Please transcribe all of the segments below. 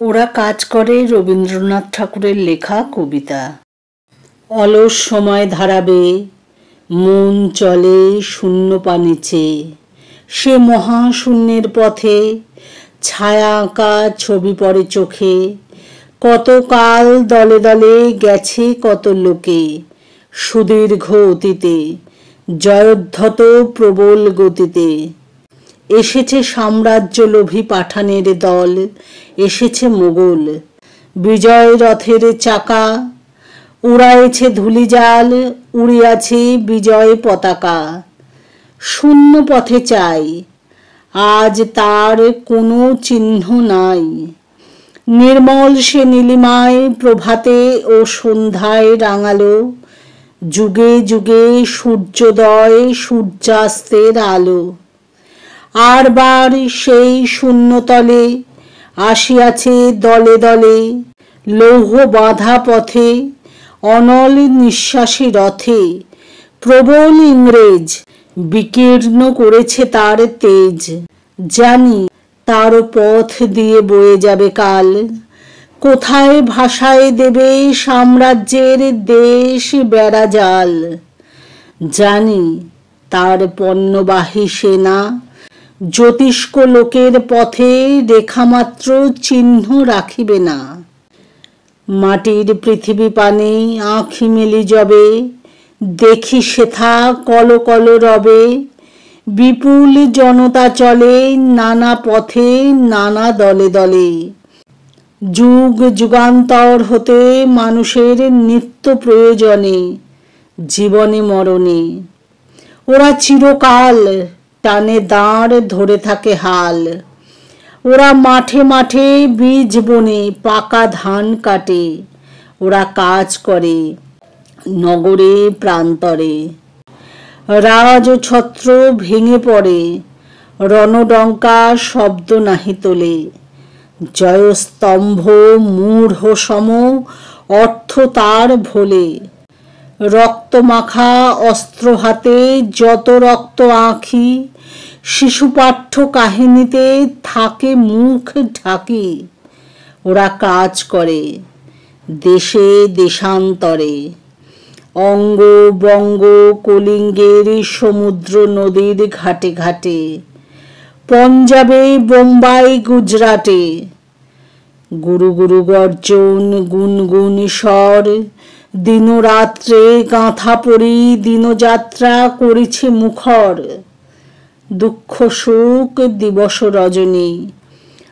ওরা কাজ করে রবীন্দ্রনাথ ঠাকুরের লেখা কবিতা। অলস সময় ধারাবে, মন চলে শূন্য পানে চেয়ে, সে মহাশূন্যের পথে ছায়া আঁকা ছবি পড়ে চোখে। কত কাল দলে দলে গেছে কত লোকে, সুদীর্ঘ অতীতে জয়োদ্ধত প্রবল গতিতে। এসেছে সাম্রাজ্য লোভী পাঠানের দল, এসেছে মোগল বিজয় রথের চাকা। উড়াইছে ধূলিজাল, উড়িয়াছে বিজয় পতাকা। শূন্য পথে চাই, আজ তার কোনো চিহ্ন নাই। নির্মল সে নীলিমায় প্রভাতে ও সন্ধ্যায় রাঙালো, যুগে যুগে সূর্যোদয় সূর্যাস্তের আলো। আর বার সেই শূন্যতলে আসিয়াছে দলে দলে, লৌহ বাঁধা পথে অনল নিঃশ্বাসী রথে। প্রবল ইংরেজ বিকীর্ণ করেছে তার তেজ, জানি তার পথ দিয়ে বয়ে যাবে কাল। কোথায় ভাসায় দেবে সাম্রাজ্যের দেশ বেড়া জাল, জানি তার পণ্যবাহী সেনা জ্যোতিষ্ক লোকের পথে রেখামাত্র চিহ্ন রাখিবে না। মাটির পৃথিবী পানে আঁখি মেলি যবে, দেখি সেথা কল কল রবে। বিপুল জনতা চলে নানা পথে নানা দলে দলে, যুগ যুগান্তর হতে মানুষের নিত্য প্রয়োজনে জীবনে মরণে। ওরা চিরকাল টানে দাঁড় ধরে থাকে হাল, ওরা মাঠে মাঠে বীজ বনে পাকা ধান কাটে। ওরা কাজ করে নগরে প্রান্তরে, রাজছত্র ভেঙে পড়ে, রণডঙ্কা শব্দ নাহি তোলে। জয়স্তম্ভ মূঢ় সম অর্থ তার ভোলে, রক্তমাখা অস্ত্র হাতে যত রক্ত আঁখি। শিশুপাঠ্য কাহিনীতে থাকে মুখ ঢাকি। ওরা কাজ করে দেশে দেশান্তরে, অঙ্গ বঙ্গ কলিঙ্গের সমুদ্র নদীর ঘাটে ঘাটে। পঞ্জাবে বোম্বাই গুজরাটে, গুরু গুরু গর্জন গুনগুন স্বর। দিনরাত্রে গাঁথা পরি দিনযাত্রা করেছে মুখর। দুঃখ সুখ দিবস রজনী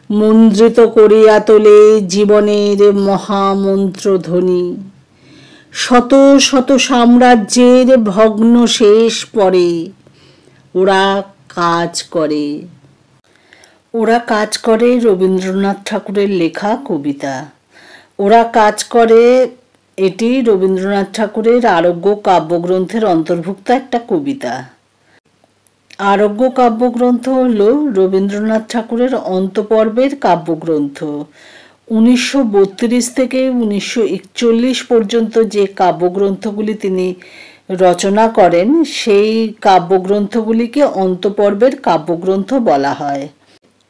মন্ত্রিত করিয়া তোলে জীবনের মহামন্ত্র ধ্বনি। শত শত সাম্রাজ্যের ভগ্ন শেষ পরে, ওরা কাজ করে। ওরা কাজ করে রবীন্দ্রনাথ ঠাকুরের লেখা কবিতা। ওরা কাজ করে এটি রবীন্দ্রনাথ ঠাকুরের আরোগ্য কাব্যগ্রন্থের অন্তর্ভুক্ত একটা কবিতা। আরোগ্য কাব্যগ্রন্থ হল রবীন্দ্রনাথ ঠাকুরের অন্তপর্বের কাব্যগ্রন্থ। 1932 থেকে 1941 পর্যন্ত যে কাব্যগ্রন্থগুলি তিনি রচনা করেন, সেই কাব্যগ্রন্থগুলিকে অন্তপর্বের কাব্যগ্রন্থ বলা হয়।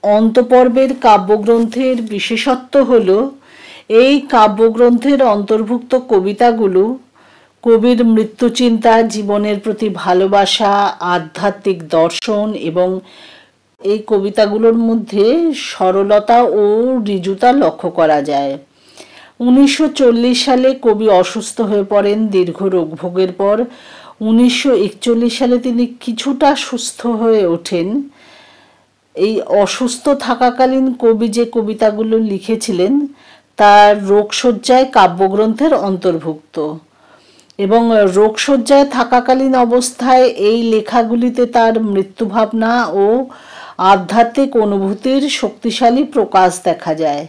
অন্তপর্বের কাব্যগ্রন্থের বিশেষত্ব হল এই কাব্যগ্রন্থের অন্তর্ভুক্ত কবিতাগুলো কবির মৃত্যুচিন্তা, জীবনের প্রতি ভালোবাসা, আধ্যাত্মিক দর্শন এবং এই কবিতাগুলোর মধ্যে সরলতা ও ঋজুতা লক্ষ্য করা যায়। 1940 সালে কবি অসুস্থ হয়ে পড়েন দীর্ঘ রোগভোগের পর। 1941 সালে তিনি কিছুটা সুস্থ হয়ে ওঠেন। এই অসুস্থ থাকাকালীন কবি যে কবিতাগুলো লিখেছিলেন তার রোগশয্যায় কাব্যগ্রন্থের অন্তর্ভুক্ত, এবং রোগশয্যায় থাকাকালীন অবস্থায় এই লেখাগুলিতে তার মৃত্যুভাবনা ও আধ্যাত্মিক অনুভূতির শক্তিশালী প্রকাশ দেখা যায়।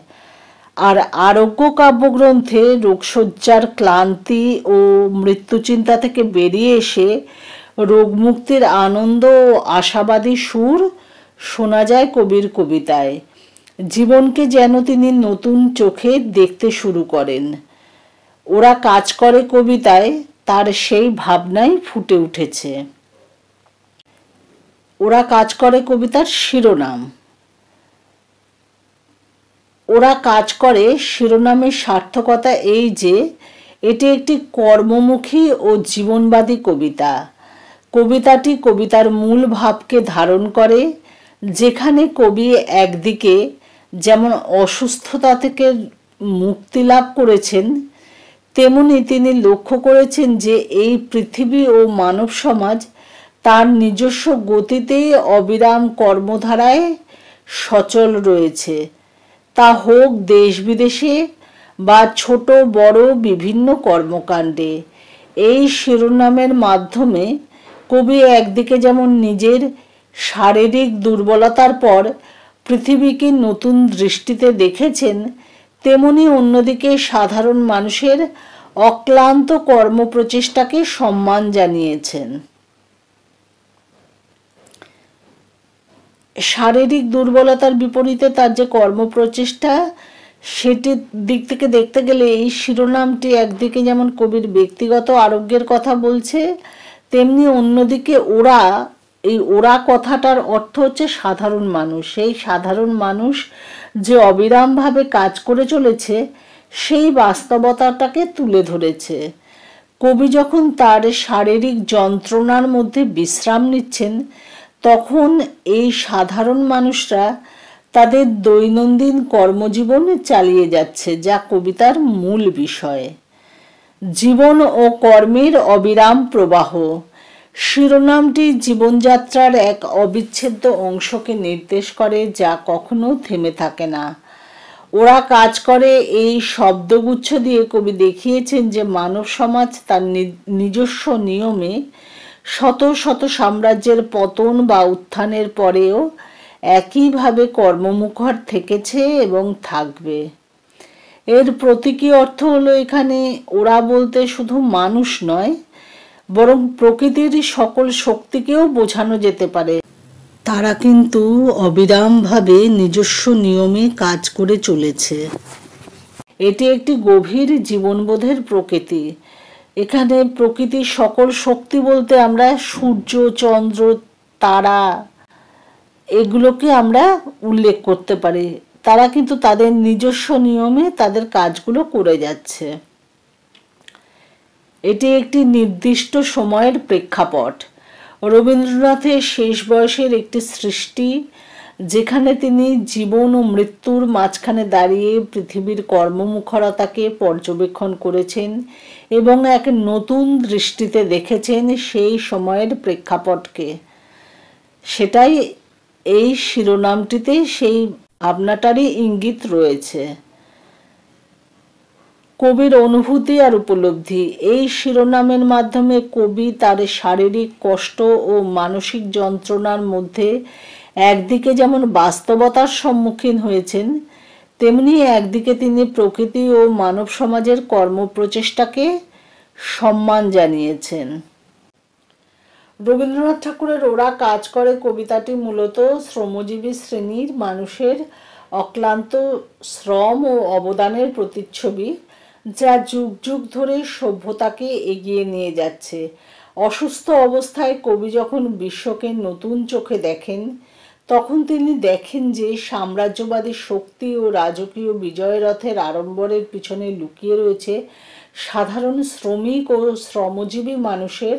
আর আরোগ্য কাব্যগ্রন্থে রোগশয্যার ক্লান্তি ও মৃত্যুচিন্তা থেকে বেরিয়ে এসে রোগমুক্তির আনন্দ ও আশাবাদী সুর শোনা যায় কবির কবিতায়। জীবনকে যেন তিনি নতুন চোখে দেখতে শুরু করেন। ওরা কাজ করে কবিতায় তার সেই ভাবনাই ফুটে উঠেছে। ওরা কাজ করে কবিতার শিরোনাম। ওরা কাজ করে শিরোনামের সার্থকতা এই যে এটি একটি কর্মমুখী ও জীবনবাদী কবিতা। কবিতাটি কবিতার মূল ভাবকে ধারণ করে, যেখানে কবি একদিকে যেমন অসুস্থতা থেকে মুক্তি লাভ করেছেন, তেমনি তিনি লক্ষ্য করেছেন যে এই পৃথিবী ও মানব সমাজ তার নিজস্ব গতিতেই অবিরাম কর্মধারায় সচল রয়েছে, তা হোক দেশ বিদেশে বা ছোট বড় বিভিন্ন কর্মকাণ্ডে। এই শিরোনামের মাধ্যমে কবি একদিকে যেমন নিজের শারীরিক দুর্বলতার পর পৃথিবীকে নতুন দৃষ্টিতে দেখেছেন, তেমনি অন্যদিকে সাধারণ মানুষের অক্লান্ত কর্মপ্রচেষ্টাকে সম্মান জানিয়েছেন। শারীরিক দুর্বলতার বিপরীতে তার যে কর্মপ্রচেষ্টা, সেটির দিক থেকে দেখতে গেলে এই শিরোনামটি একদিকে যেমন কবির ব্যক্তিগত আরোগ্যের কথা বলছে, তেমনি অন্যদিকে ওরা কথাটার অর্থ হচ্ছে সাধারণ মানুষ। সেই সাধারণ মানুষ যে অবিরামভাবে কাজ করে চলেছে, সেই বাস্তবতাটাকে তুলে ধরেছে। কবি যখন তার শারীরিক যন্ত্রণার মধ্যে বিশ্রাম নিচ্ছেন, তখন এই সাধারণ মানুষরা তাদের দৈনন্দিন কর্মজীবন চালিয়ে যাচ্ছে, যা কবিতার মূল বিষয়। জীবন ও কর্মের অবিরাম প্রবাহ। শিরোনামটি জীবনযাত্রার এক অবিচ্ছেদ্য অংশকে নির্দেশ করে, যা কখনো থেমে থাকে না। ওরা কাজ করে এই শব্দগুচ্ছ দিয়ে কবি দেখিয়েছেন যে মানব সমাজ তার নিজস্ব নিয়মে শত শত সাম্রাজ্যের পতন বা উত্থানের পরেও একইভাবে কর্মমুখর থেকেছে এবং থাকবে। এর প্রতীকী অর্থ হলো এখানে ওরা বলতে শুধু মানুষ নয়, বরং প্রকৃতির সকল শক্তিকেও বোঝানো যেতে পারে। তারা কিন্তু অবিরামভাবে নিজস্ব নিয়মে কাজ করে চলেছে। এটি একটি গভীর জীবনবোধের প্রকৃতি। এখানে প্রকৃতির সকল শক্তি বলতে আমরা সূর্য, চন্দ্র, তারা এগুলোকে আমরা উল্লেখ করতে পারি। তারা কিন্তু তাদের নিজস্ব নিয়মে তাদের কাজগুলো করে যাচ্ছে। এটি একটি নির্দিষ্ট সময়ের প্রেক্ষাপট। রবীন্দ্রনাথের শেষ বয়সের একটি সৃষ্টি, যেখানে তিনি জীবন ও মৃত্যুর মাঝখানে দাঁড়িয়ে পৃথিবীর কর্মমুখরতাকে পর্যবেক্ষণ করেছেন এবং এক নতুন দৃষ্টিতে দেখেছেন সেই সময়ের প্রেক্ষাপটকে। সেটাই এই শিরোনামটিতে সেই ভাবনাটারই ইঙ্গিত রয়েছে। কবির অনুভূতি আর উপলব্ধি। এই শিরোনামের মাধ্যমে কবি তার শারীরিক কষ্ট ও মানসিক যন্ত্রণার মধ্যে একদিকে যেমন বাস্তবতার সম্মুখীন হয়েছেন, তেমনি একদিকে তিনি প্রকৃতি ও মানব সমাজের কর্মপ্রচেষ্টাকে সম্মান জানিয়েছেন। রবীন্দ্রনাথ ঠাকুরের ওরা কাজ করে কবিতাটি মূলত শ্রমজীবী শ্রেণীর মানুষের অক্লান্ত শ্রম ও অবদানের প্রতিচ্ছবি, যা যুগ যুগ ধরে সভ্যতাকে এগিয়ে নিয়ে যাচ্ছে। অসুস্থ অবস্থায় কবি যখন বিশ্বকে নতুন চোখে দেখেন, তখন তিনি দেখেন যে সাম্রাজ্যবাদী শক্তি ও রাজকীয় বিজয়রথের আড়ম্বরের পিছনে লুকিয়ে রয়েছে সাধারণ শ্রমিক ও শ্রমজীবী মানুষের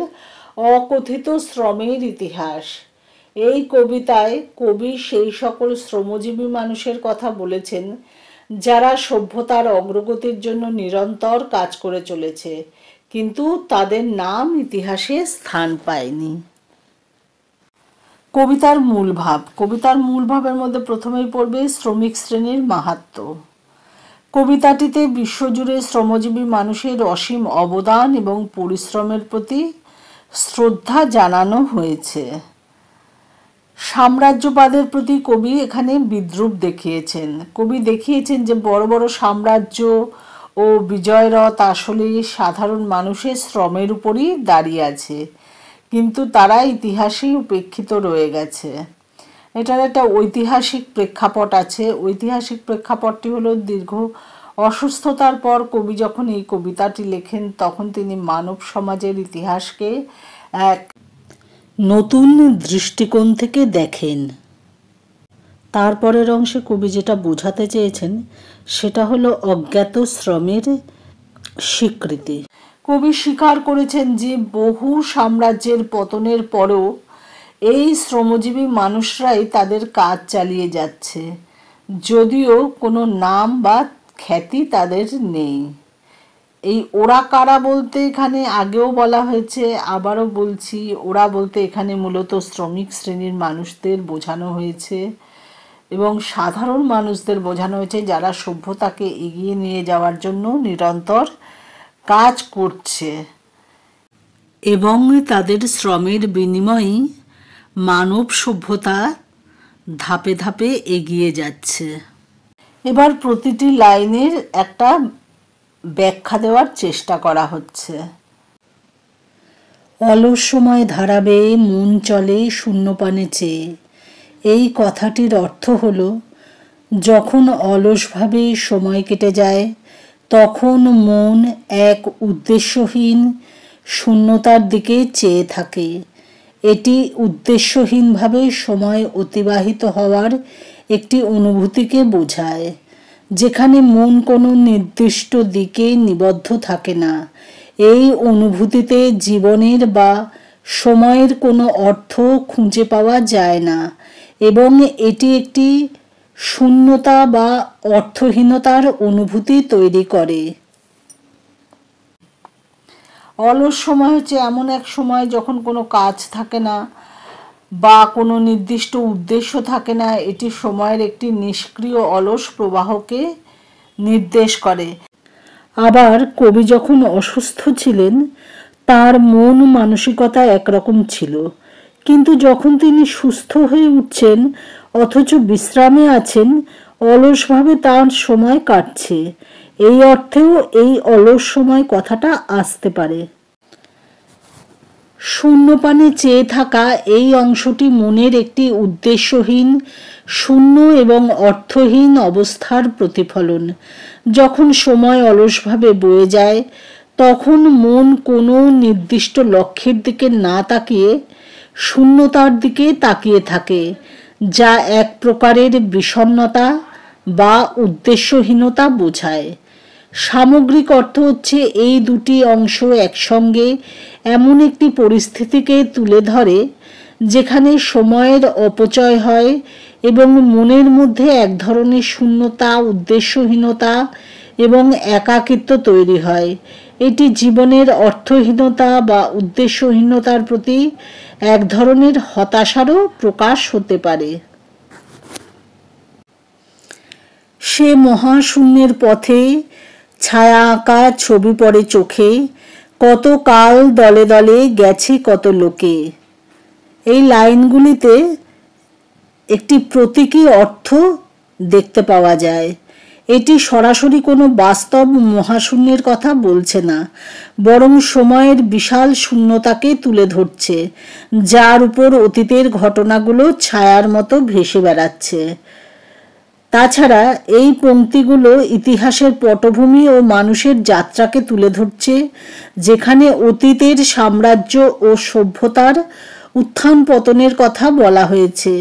অকথিত শ্রমের ইতিহাস। এই কবিতায় কবি সেই সকল শ্রমজীবী মানুষের কথা বলেছেন যারা সভ্যতার অগ্রগতির জন্য নিরন্তর কাজ করে চলেছে, কিন্তু তাদের নাম ইতিহাসে স্থান পায়নি। কবিতার মূল ভাব। কবিতার মূল ভাবের মধ্যে প্রথমেই পড়বে শ্রমিক শ্রেণীর মাহাত্ম্য। কবিতাটিতে বিশ্বজুড়ে শ্রমজীবী মানুষের অসীম অবদান এবং পরিশ্রমের প্রতি শ্রদ্ধা জানানো হয়েছে। সাম্রাজ্যবাদের প্রতি কবি এখানে বিদ্রূপ দেখিয়েছেন। কবি দেখিয়েছেন যে বড় বড় সাম্রাজ্য ও বিজয়রথ আসলে সাধারণ মানুষের শ্রমের উপরই দাঁড়িয়ে আছে, কিন্তু তারা ইতিহাসেই উপেক্ষিত রয়ে গেছে। এটার একটা ঐতিহাসিক প্রেক্ষাপট আছে। ঐতিহাসিক প্রেক্ষাপটটি হলো দীর্ঘ অসুস্থতার পর কবি যখন এই কবিতাটি লেখেন, তখন তিনি মানব সমাজের ইতিহাসকে এক নতুন দৃষ্টিকোণ থেকে দেখেন। তারপরের অংশে কবি যেটা বোঝাতে চেয়েছেন সেটা হলো অজ্ঞাত শ্রমের স্বীকৃতি। কবি স্বীকার করেছেন যে বহু সাম্রাজ্যের পতনের পরও এই শ্রমজীবী মানুষরাই তাদের কাজ চালিয়ে যাচ্ছে, যদিও কোনো নাম বা খ্যাতি তাদের নেই। এই ওরা কারা বলতে এখানে আগেও বলা হয়েছে, আবারও বলছি, ওরা বলতে এখানে মূলত শ্রমিক শ্রেণীর মানুষদের বোঝানো হয়েছে এবং সাধারণ মানুষদের বোঝানো হয়েছে যারা সভ্যতাকে এগিয়ে নিয়ে যাওয়ার জন্য নিরন্তর কাজ করছে এবং তাদের শ্রমের বিনিময়ে মানব সভ্যতা ধাপে ধাপে এগিয়ে যাচ্ছে। এবার প্রতিটি লাইনের একটা ব্যাখ্যা দেওয়ার চেষ্টা করা হচ্ছে। অলস সময় ধারাবে মন চলে শূন্যপানে চেয়ে। এই কথাটির অর্থ হলো যখন অলসভাবে সময় কেটে যায় তখন মন এক উদ্দেশ্যহীন শূন্যতার দিকে চেয়ে থাকে। এটি উদ্দেশ্যহীনভাবে সময় অতিবাহিত হওয়ার একটি অনুভূতিকে বোঝায়, যেখানে মন কোনো নির্দিষ্ট দিকে নিবদ্ধ থাকে না। এই অনুভূতিতে জীবনের বা সময়ের কোনো অর্থ খুঁজে পাওয়া যায় না এবং এটি একটি শূন্যতা বা অর্থহীনতার অনুভূতি তৈরি করে। অলস সময় হচ্ছে এমন এক সময় যখন কোনো কাজ থাকে না বা কোনো নির্দিষ্ট উদ্দেশ্য থাকে না। এটি সময়ের একটি নিষ্ক্রিয় অলস প্রবাহকে নির্দেশ করে। আবার কবি যখন অসুস্থ ছিলেন তার মন মানসিকতা একরকম ছিল, কিন্তু যখন তিনি সুস্থ হয়ে উঠছেন অথচ বিশ্রামে আছেন, অলসভাবে তার সময় কাটছে। এই অর্থেও এই অলস সময় কথাটা আসতে পারে। শূন্যপানে চেয়ে থাকা এই অংশটি মনের একটি উদ্দেশ্যহীন, শূন্য এবং অর্থহীন অবস্থার প্রতিফলন। যখন সময় অলসভাবে বয়ে যায় তখন মন কোনো নির্দিষ্ট লক্ষ্যের দিকে না তাকিয়ে শূন্যতার দিকে তাকিয়ে থাকে, যা এক প্রকারের বিষণ্ণতা বা উদ্দেশ্যহীনতা বোঝায়। সামগ্রিক অর্থ হচ্ছে এই দুটি অংশ একসঙ্গে এমন একটি পরিস্থিতিকে তুলে ধরে যেখানে সময়ের অপচয় হয় এবং মনের মধ্যে এক ধরনের শূন্যতা, উদ্দেশ্যহীনতা এবং একাকিত্ব তৈরি হয়। এটি জীবনের অর্থহীনতা বা উদ্দেশ্যহীনতার প্রতি এক ধরনের হতাশারও প্রকাশ হতে পারে। সে মহাশূন্যের পথে ছায়া আঁকা ছবি পড়ে চোখে, কত কাল দলে দলে গেছে কত লোকে। এই লাইনগুলিতে একটি প্রতীকী অর্থ দেখতে পাওয়া যায়। এটি সরাসরি কোনো বাস্তব মহাশূন্যের কথা বলছে না, বরং সময়ের বিশাল শূন্যতাকে তুলে ধরছে, যার উপর অতীতের ঘটনাগুলো ছায়ার মতো ভেসে বেড়াচ্ছে। তাছাড়া এই পংক্তিগুলো ইতিহাসের পটভূমি ও মানুষের যাত্রাকে তুলে ধরছে, যেখানে অতীতের সাম্রাজ্য ও সভ্যতার উত্থান পতনের কথা বলা হয়েছে।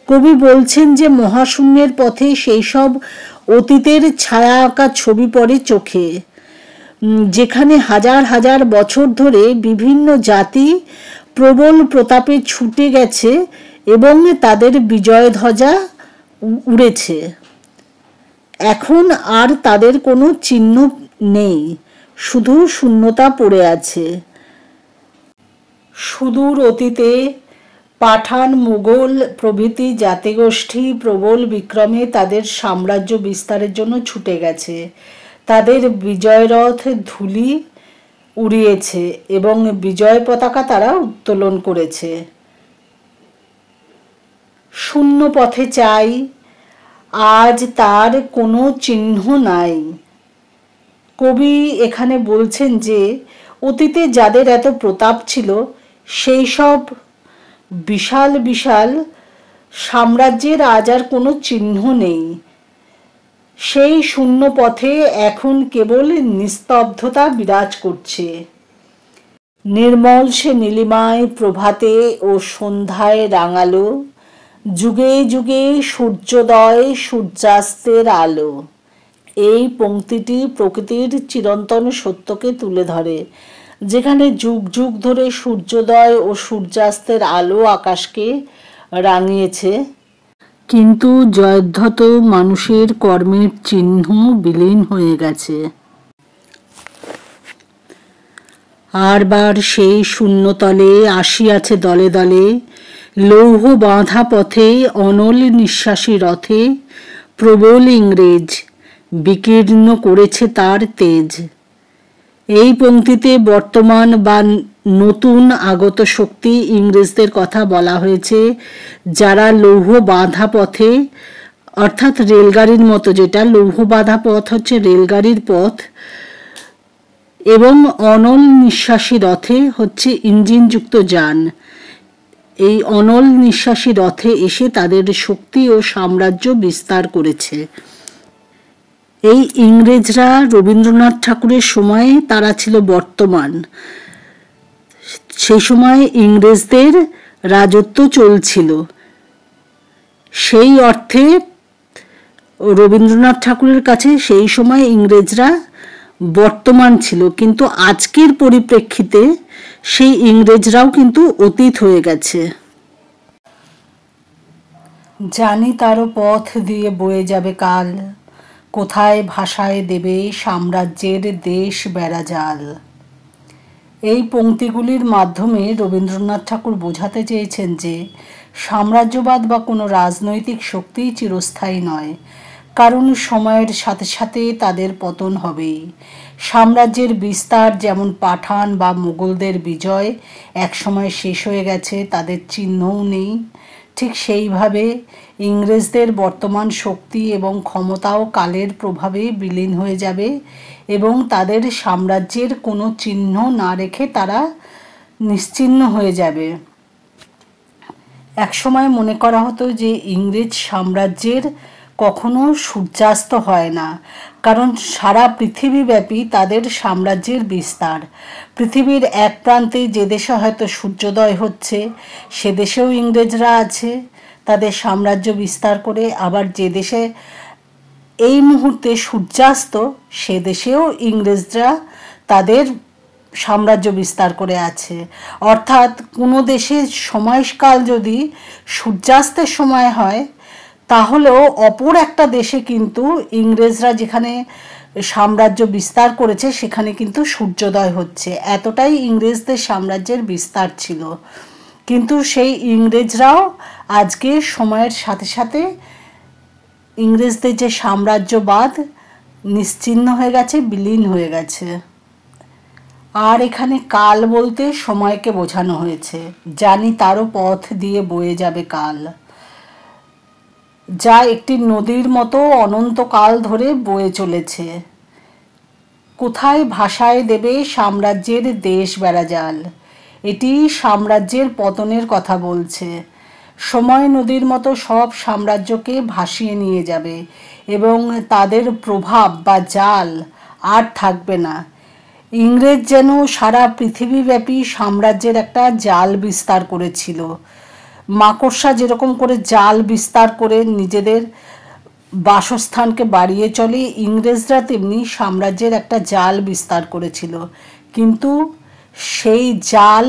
কবি বলছেন যে মহাশূন্যের পথে সেই সব অতীতের ছায়া আঁকা ছবি পড়ে চোখে, যেখানে হাজার হাজার বছর ধরে বিভিন্ন জাতি প্রবল প্রতাপে ছুটে গেছে এবং তাদের বিজয় ধ্বজা উড়েছে। এখন আর তাদের কোনো চিহ্ন নেই, শুধু শূন্যতা পড়ে আছে। সুদূর অতীতে পাঠান, মুঘল প্রভৃতি জাতিগোষ্ঠী প্রবল বিক্রমে তাদের সাম্রাজ্য বিস্তারের জন্য ছুটে গেছে। তাদের বিজয়রথ ধূলি উড়িয়েছে এবং বিজয় পতাকা তারা উত্তোলন করেছে। শূন্য পথে চাই, আজ তার কোনো চিহ্ন নাই। কবি এখানে বলছেন যে অতীতে যাদের এত প্রতাপ ছিল সেই সব বিশাল বিশাল সাম্রাজ্যের আজ আর কোনো চিহ্ন নেই। সেই শূন্য পথে এখন কেবল নিস্তব্ধতা বিরাজ করছে। নির্মল সে নীলিমায় প্রভাতে ও সন্ধ্যায় রাঙালো, যুগে যুগে সূর্যোদয় সূর্যাস্তের আলো। এই পংক্তিটি প্রকৃতির চিরন্তন সত্যকে তুলে ধরে, যেখানে যুগ যুগ ধরে সূর্যোদয় ও সূর্যাস্তের আলো আকাশকে রাঙিয়েছে, কিন্তু জয়দ্ধত মানুষের কর্মের চিহ্ন বিলীন হয়ে গেছে। আরবার সেই শূন্যতলে আসিয়াছে দলে দলে, লৌহ বাঁধা পথে অনল নিঃশ্বাসী রথে, প্রবল ইংরেজ বিকীর্ণ করেছে তার তেজ। এই পংক্তিতে বর্তমান বা নতুন আগত শক্তি ইংরেজদের কথা বলা হয়েছে, যারা লৌহ বাঁধা পথে, অর্থাৎ রেলগাড়ির মতো, যেটা লৌহ বাঁধা পথ হচ্ছে রেলগাড়ির পথ, এবং অনল নিঃশ্বাসী রথে হচ্ছে ইঞ্জিনযুক্ত যান। এই অনল নিঃশ্বাসী রথে এসে তাদের শক্তি ও সাম্রাজ্য বিস্তার করেছে। এই ইংরেজরা রবীন্দ্রনাথ ঠাকুরের সময়ে তারা ছিল বর্তমান। সেই সময় ইংরেজদের রাজত্ব চলছিল। সেই অর্থে রবীন্দ্রনাথ ঠাকুরের কাছে সেই সময় ইংরেজরা বর্তমান ছিল, কিন্তু আজকের পরিপ্রেক্ষিতে সেই ইংরেজরাও কিন্তু অতীত হয়ে গেছে। জানি তারও পথ দিয়ে বয়ে যাবে কাল, কোথায় ভাষায় দেবে সাম্রাজ্যের দেশ বেড়াজাল। এই পংক্তিগুলির মাধ্যমে রবীন্দ্রনাথ ঠাকুর বোঝাতে চেয়েছেন যে সাম্রাজ্যবাদ বা কোনো রাজনৈতিক শক্তি চিরস্থায়ী নয়, কারণ সময়ের সাথে সাথে তাদের পতন হবেই। সাম্রাজ্যের বিস্তার যেমন পাঠান বা মুঘলদের বিজয় একসময় শেষ হয়ে গেছে, তাদের চিহ্নও নেই, ঠিক সেইভাবে ইংরেজদের বর্তমান শক্তি এবং ক্ষমতাও কালের প্রভাবে বিলীন হয়ে যাবে এবং তাদের সাম্রাজ্যের কোনো চিহ্ন না রেখে তারা নিশ্চিহ্ন হয়ে যাবে। একসময় মনে করা হতো যে ইংরেজ সাম্রাজ্যের কখনো সূর্যাস্ত হয় না, কারণ সারা পৃথিবীব্যাপী তাদের সাম্রাজ্যের বিস্তার। পৃথিবীর এক প্রান্তে যে দেশে হয়তো সূর্যোদয় হচ্ছে সে দেশেও ইংরেজরা আছে তাদের সাম্রাজ্য বিস্তার করে, আবার যে দেশে এই মুহূর্তে সূর্যাস্ত সে দেশেও ইংরেজরা তাদের সাম্রাজ্য বিস্তার করে আছে। অর্থাৎ কোনো দেশের সময়কাল যদি সূর্যাস্তের সময় হয়, তাহলেও অপর একটা দেশে কিন্তু ইংরেজরা যেখানে সাম্রাজ্য বিস্তার করেছে সেখানে কিন্তু সূর্যোদয় হচ্ছে। এতটাই ইংরেজদের সাম্রাজ্যের বিস্তার ছিল। কিন্তু সেই ইংরেজরাও আজকে সময়ের সাথে সাথে ইংরেজদের যে সাম্রাজ্যবাদ নিশ্চিহ্ন হয়ে গেছে, বিলীন হয়ে গেছে। আর এখানে কাল বলতে সময়কে বোঝানো হয়েছে। জানি তারও পথ দিয়ে বয়ে যাবে কাল, যা একটি নদীর মতো অনন্তকাল ধরে বয়ে চলেছে। কোথায় ভাষায় দেবে সাম্রাজ্যের দেশ বেড়াজাল। এটি সাম্রাজ্যের পতনের কথা বলছে। সময় নদীর মতো সব সাম্রাজ্যকে ভাসিয়ে নিয়ে যাবে এবং তাদের প্রভাব বা জাল আর থাকবে না। ইংরেজ যেন সারা পৃথিবীব্যাপী সাম্রাজ্যের একটা জাল বিস্তার করেছিল। মাকড়সা যেরকম করে জাল বিস্তার করে নিজেদের বাসস্থানকে বাড়িয়ে চলে, ইংরেজরা তেমনি সাম্রাজ্যের একটা জাল বিস্তার করেছিল। কিন্তু সেই জাল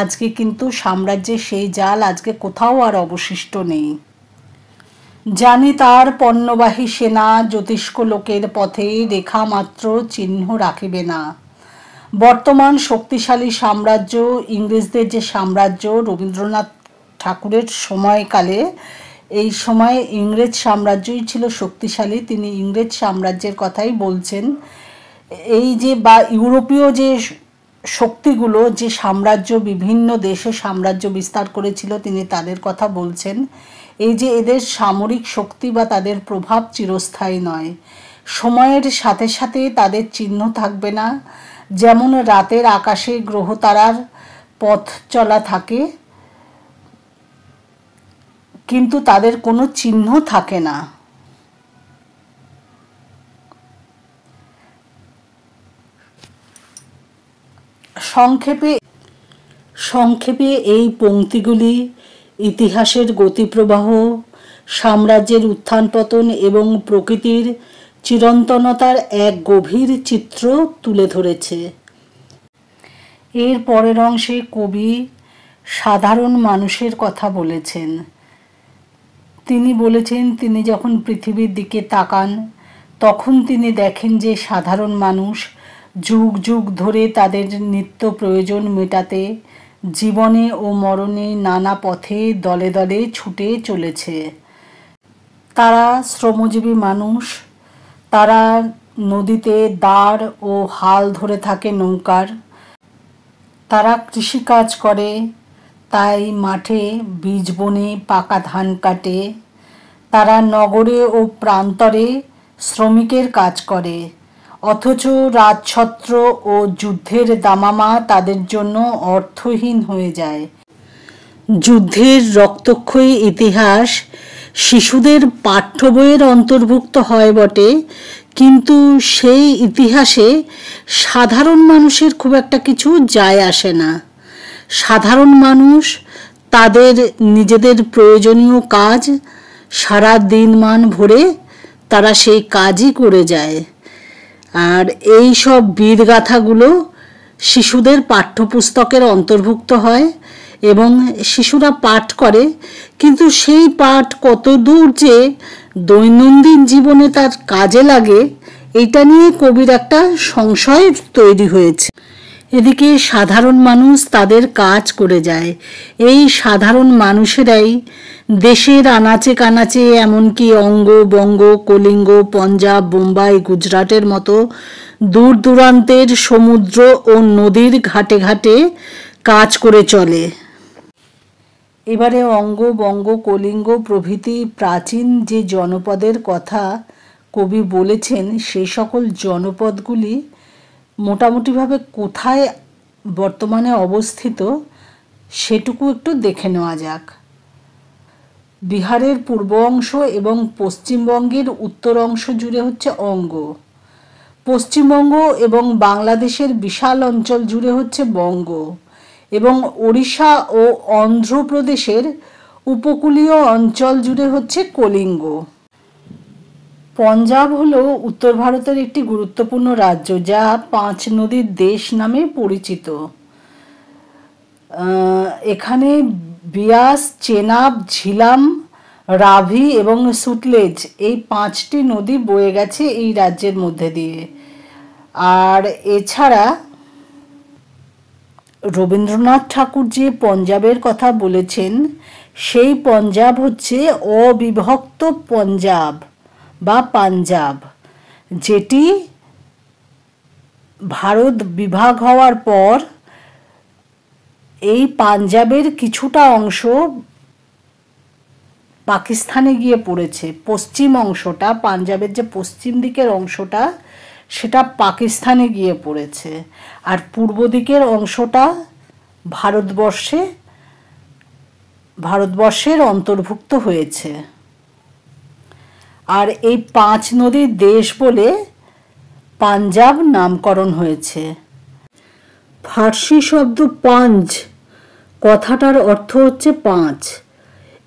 আজকে কিন্তু সাম্রাজ্যের সেই জাল আজকে কোথাও আর অবশিষ্ট নেই। জানি তার পণ্যবাহী সেনা জ্যোতিষ্ক লোকের পথে রেখা মাত্র চিহ্ন রাখিবে না। বর্তমান শক্তিশালী সাম্রাজ্য ইংরেজদের যে সাম্রাজ্য, রবীন্দ্রনাথ ঠাকুরের সময়কালে এই সময়ে ইংরেজ সাম্রাজ্যই ছিল শক্তিশালী। তিনি ইংরেজ সাম্রাজ্যের কথাই বলছেন। এই যে বা ইউরোপীয় যে শক্তিগুলো, যে সাম্রাজ্য বিভিন্ন দেশে সাম্রাজ্য বিস্তার করেছিল, তিনি তাদের কথা বলছেন। এই যে এদের সামরিক শক্তি বা তাদের প্রভাব চিরস্থায়ী নয়, সময়ের সাথে সাথে তাদের চিহ্ন থাকবে না। যেমন রাতের আকাশে গ্রহ তারার পথ চলা থাকে, কিন্তু তাদের কোনো চিহ্ন থাকে না। সংক্ষেপে এই পংক্তিগুলি ইতিহাসের গতিপ্রবাহ, সাম্রাজ্যের উত্থান পতন এবং প্রকৃতির চিরন্তনতার এক গভীর চিত্র তুলে ধরেছে। এর পরের অংশে কবি সাধারণ মানুষের কথা বলেছেন। তিনি বলেছেন, তিনি যখন পৃথিবীর দিকে তাকান তখন তিনি দেখেন যে সাধারণ মানুষ যুগ যুগ ধরে তাদের নিত্য প্রয়োজন মেটাতে জীবনে ও মরণে নানা পথে দলে দলে ছুটে চলেছে। তারা শ্রমজীবী মানুষ, তারা নদীতে দাঁড় ও হাল ধরে থাকে নৌকার, তারা কৃষিকাজ করে, তাই মাঠে বীজ বনে পাকা ধান কাটে, তারা নগরে ও প্রান্তরে শ্রমিকের কাজ করে, অথচ রাজছত্র ও যুদ্ধের দামামা তাদের জন্য অর্থহীন হয়ে যায়। যুদ্ধের রক্তক্ষয়ী ইতিহাস শিশুদের পাঠ্য বইয়ের অন্তর্ভুক্ত হয় বটে, কিন্তু সেই ইতিহাসে সাধারণ মানুষের খুব একটা কিছু যায় আসে না। সাধারণ মানুষ তাদের নিজেদের প্রয়োজনীয় কাজ সারা দিনমান ভরে তারা সেই কাজই করে যায়। আর এই সব বীরগাথাগুলো শিশুদের পাঠ্যপুস্তকের অন্তর্ভুক্ত হয় এবং শিশুরা পাঠ করে, কিন্তু সেই পাঠ কত দূর যে দৈনন্দিন জীবনে তার কাজে লাগে এটা নিয়ে কবির একটা সংশয় তৈরি হয়েছে। এদিকে সাধারণ মানুষ তাদের কাজ করে যায়। এই সাধারণ মানুষেরাই দেশের আনাচে কানাচে, এমনকি অঙ্গ, বঙ্গ, কলিঙ্গ, পঞ্জাব, বোম্বাই, গুজরাটের মতো দূর দূরান্তের সমুদ্র ও নদীর ঘাটে ঘাটে কাজ করে চলে। এবারে অঙ্গ, বঙ্গ, কলিঙ্গ প্রভৃতি প্রাচীন যে জনপদের কথা কবি বলেছেন, সেই সকল জনপদগুলি মোটামুটিভাবে কোথায় বর্তমানে অবস্থিত সেটুকু একটু দেখে নেওয়া যাক। বিহারের পূর্ব অংশ এবং পশ্চিমবঙ্গের উত্তর অংশ জুড়ে হচ্ছে অঙ্গ, পশ্চিমবঙ্গ এবং বাংলাদেশের বিশাল অঞ্চল জুড়ে হচ্ছে বঙ্গ, এবং ওড়িশা ও অন্ধ্রপ্রদেশের উপকূলীয় অঞ্চল জুড়ে হচ্ছে কলিঙ্গ। পঞ্জাব হলো উত্তর ভারতের একটি গুরুত্বপূর্ণ রাজ্য, যা 5 নদীর দেশ নামে পরিচিত। এখানে বিয়াস, চেনাব, ঝিলাম, রাভি এবং সুতলেজ এই 5টি নদী বয়ে গেছে এই রাজ্যের মধ্যে দিয়ে। আর এছাড়া রবীন্দ্রনাথ ঠাকুর যে পঞ্জাবের কথা বলেছেন, সেই পঞ্জাব হচ্ছে অবিভক্ত পঞ্জাব বা পাঞ্জাব, যেটি ভারত বিভাগ হওয়ার পর এই পাঞ্জাবের কিছুটা অংশ পাকিস্তানে গিয়ে পড়েছে। পশ্চিম অংশটা, পাঞ্জাবের যে পশ্চিম দিকের অংশটা, সেটা পাকিস্তানে গিয়ে পড়েছে, আর পূর্ব দিকের অংশটা ভারতবর্ষের অন্তর্ভুক্ত হয়েছে। আর এই 5 নদীর দেশ বলে পাঞ্জাব নামকরণ হয়েছে। ফার্সি শব্দ পাঞ্জ কথাটার অর্থ হচ্ছে 5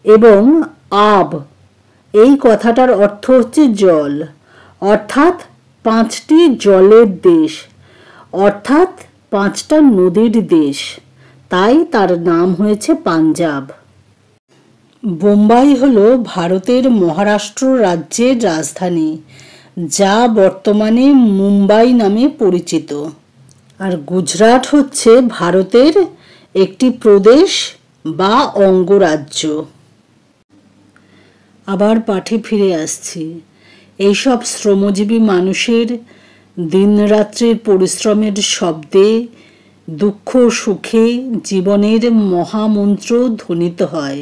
এবং আব এই কথাটার অর্থ হচ্ছে জল, অর্থাৎ 5টি জলের দেশ, অর্থাৎ 5টা নদীর দেশ, তাই তার নাম হয়েছে পাঞ্জাব। বোম্বাই হলো ভারতের মহারাষ্ট্র রাজ্যের রাজধানী, যা বর্তমানে মুম্বাই নামে পরিচিত। আর গুজরাট হচ্ছে ভারতের একটি প্রদেশ বা অঙ্গরাজ্য। আবার পাঠে ফিরে আসছি। এইসব শ্রমজীবী মানুষের দিনরাত্রির পরিশ্রমের শব্দে দুঃখ সুখে জীবনের মহামন্ত্র ধ্বনিত হয়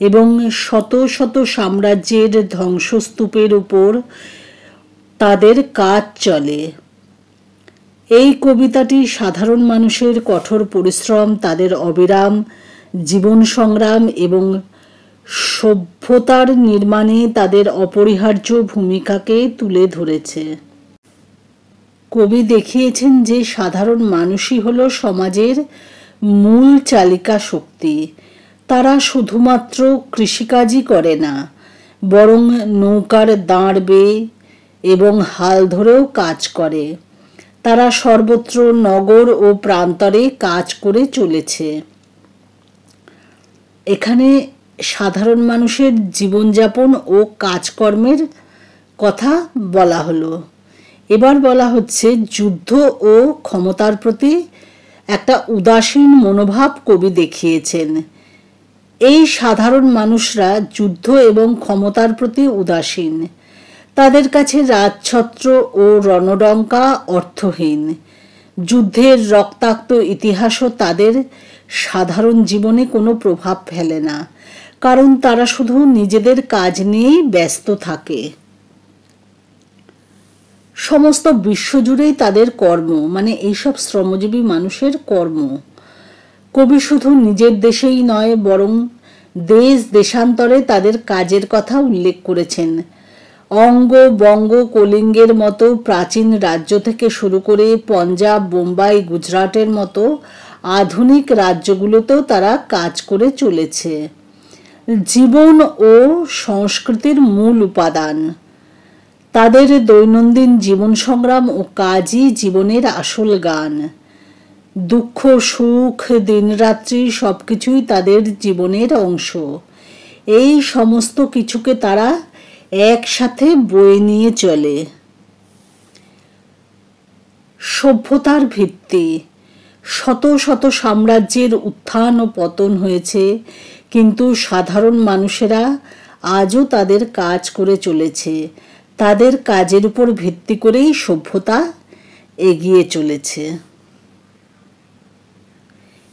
এবং শত শত সাম্রাজ্যের ধ্বংসস্তূপের উপর তাদের কাজ চলে। এই কবিতাটি সাধারণ মানুষের কঠোর পরিশ্রম, তাদের অবিরাম জীবন সংগ্রাম এবং সভ্যতার নির্মাণে তাদের অপরিহার্য ভূমিকাকে তুলে ধরেছে। কবি দেখিয়েছেন যে সাধারণ মানুষই হলো সমাজের মূল চালিকা শক্তি। তারা শুধুমাত্র কৃষিকাজই করে না, বরং নৌকার দাঁড় বেয়ে এবং হাল ধরেও কাজ করে। তারা সর্বত্র নগর ও প্রান্তরে কাজ করে চলেছে। এখানে সাধারণ মানুষের জীবনযাপন ও কাজকর্মের কথা বলা হলো। এবার বলা হচ্ছে যুদ্ধ ও ক্ষমতার প্রতি একটা উদাসীন মনোভাব কবি দেখিয়েছেন। এই সাধারণ মানুষরা যুদ্ধ এবং ক্ষমতার প্রতি উদাসীন। তাদের কাছে রাজছত্র ও রণডঙ্কা অর্থহীন। যুদ্ধের রক্তাক্ত ইতিহাসও তাদের সাধারণ জীবনে কোনো প্রভাব ফেলে না, কারণ তারা শুধু নিজেদের কাজ নিয়েই ব্যস্ত থাকে। সমস্ত বিশ্বজুড়েই তাদের কর্ম, মানে এইসব শ্রমজীবী মানুষের কর্ম। কবি শুধু নিজের দেশেই নয়, বরং দেশ দেশান্তরে তাদের কাজের কথা উল্লেখ করেছেন। অঙ্গ, বঙ্গ, কলিঙ্গের মতো প্রাচীন রাজ্য থেকে শুরু করে পঞ্জাব, বোম্বাই, গুজরাটের মতো আধুনিক রাজ্যগুলোতেও তারা কাজ করে চলেছে। জীবন ও সংস্কৃতির মূল উপাদান। তাদের দৈনন্দিন জীবন সংগ্রাম ও কাজই জীবনের আসল গান। দুঃখ, সুখ, দিনরাত্রি সবকিছুই তাদের জীবনের অংশ। এই সমস্ত কিছুকে তারা একসাথে বয়ে নিয়ে চলে। সভ্যতার ভিত্তি। শত শত সাম্রাজ্যের উত্থান ও পতন হয়েছে, কিন্তু সাধারণ মানুষেরা আজও তাদের কাজ করে চলেছে। তাদের কাজের উপর ভিত্তি করেই সভ্যতা এগিয়ে চলেছে।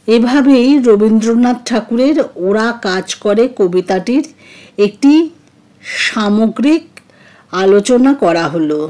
এভাবেই রবীন্দ্রনাথ ঠাকুরের ওরা কাজ করে কবিতাটির একটি সামগ্রিক আলোচনা করা হলো।